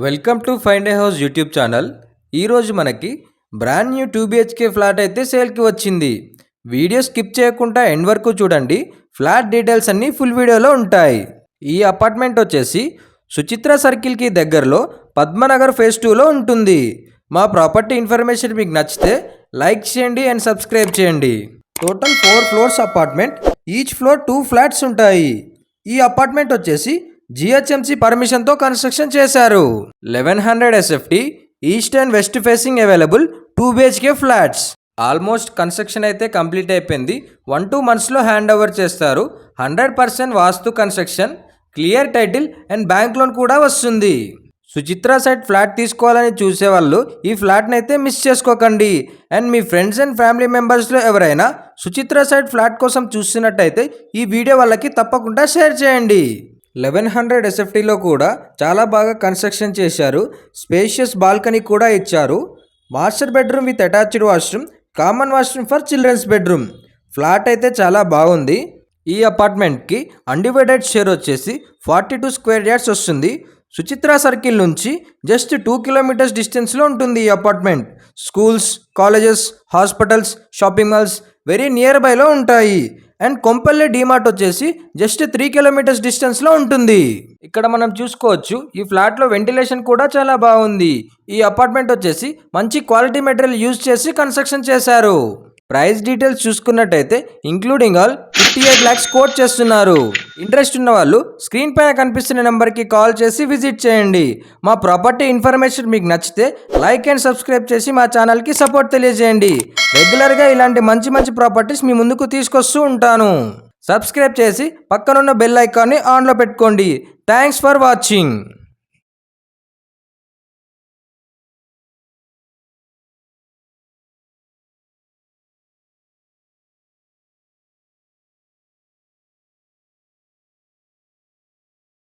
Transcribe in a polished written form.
Welcome to find a house YouTube channel. ఈరోజు మనకి brand new 2 BHK flat అయితే సేల్కి వచ్చింది. వీడియో స్కిప్ చేయకుండా ఎండ్ వరకు చూడండి. ఫ్లాట్ డీటెయిల్స్ అన్నీ ఫుల్ వీడియోలో ఉంటాయి. ఈ అపార్ట్మెంట్ వచ్చేసి సుచిత్ర సర్కిల్కి దగ్గరలో పద్మనగర్ ఫేజ్ 2లో ఉంటుంది. మా ప్రాపర్టీ ఇన్ఫర్మేషన్ మీకు నచ్చితే లైక్ చేయండి అండ్ సబ్స్క్రైబ్ చేయండి. Total 4 floors apartment, each floor 2 flats ఉంటాయి. ఈ అపార్ట్మెంట్ వచ్చేసి జిహెచ్ఎంసీ పర్మిషన్తో కన్స్ట్రక్షన్ చేశారు. 1100 SFT east and west facing available 2 BHK flats. Almost construction అయితే కంప్లీట్ అయిపోయింది. 1-2 monthsలో హ్యాండ్ ఓవర్ చేస్తారు. 100% vastu construction, clear title and bank loan కూడా వస్తుంది. సుచిత్ర సైట్ ఫ్లాట్ తీసుకోవాలని చూసేవాళ్ళు ఈ ఫ్లాట్ని అయితే మిస్ చేసుకోకండి. అండ్ మీ ఫ్రెండ్స్ అండ్ ఫ్యామిలీ మెంబర్స్లో ఎవరైనా సుచిత్ర సైట్ ఫ్లాట్ కోసం చూస్తున్నట్టయితే ఈ వీడియో వాళ్ళకి తప్పకుండా షేర్ చేయండి. 1100 SFTలో కూడా చాలా బాగా కన్స్ట్రక్షన్ చేశారు. స్పేషియస్ బాల్కనీ కూడా ఇచ్చారు. Master bedroom with attached washroom, common washroom for childrens bedroom. Flat అయితే చాలా బాగుంది. ఈ అపార్ట్మెంట్కి అన్డివైడెడ్ షేర్ వచ్చేసి 42 స్క్వేర్ యార్డ్స్ వస్తుంది. సుచిత్ర సర్కిల్ నుంచి జస్ట్ 2 kilometers డిస్టెన్స్లో ఉంటుంది ఈ apartment. Schools, colleges, hospitals, shopping malls very near బైలో ఉంటాయి. అండ్ కొంపల్లి డిమార్ట్ వచ్చేసి జస్ట్ 3 kilometers డిస్టెన్స్లో ఉంటుంది. ఇక్కడ మనం చూసుకోవచ్చు ఈ ఫ్లాట్లో వెంటిలేషన్ కూడా చాలా బాగుంది. ఈ అపార్ట్మెంట్ వచ్చేసి మంచి క్వాలిటీ మెటీరియల్ యూజ్ చేసి కన్స్ట్రక్షన్ చేశారు. ప్రైస్ డీటెయిల్స్ చూసుకున్నట్టయితే ఇంక్లూడింగ్ ఆల్ 58 lakhs కోట్ చేస్తున్నారు. ఇంట్రెస్ట్ ఉన్న వాళ్ళు స్క్రీన్ పైన కనిపిస్తున్న నెంబర్కి కాల్ చేసి విజిట్ చేయండి. మా ప్రాపర్టీ ఇన్ఫర్మేషన్ మీకు నచ్చితే లైక్ అండ్ సబ్స్క్రైబ్ చేసి మా ఛానల్కి సపోర్ట్ తెలియజేయండి. రెగ్యులర్గా ఇలాంటి మంచి ప్రాపర్టీస్ మీ ముందుకు తీసుకొస్తూ ఉంటాను. సబ్స్క్రైబ్ చేసి పక్కనున్న బెల్ ఐకాన్ని ఆన్లో పెట్టుకోండి. Thanks for watching.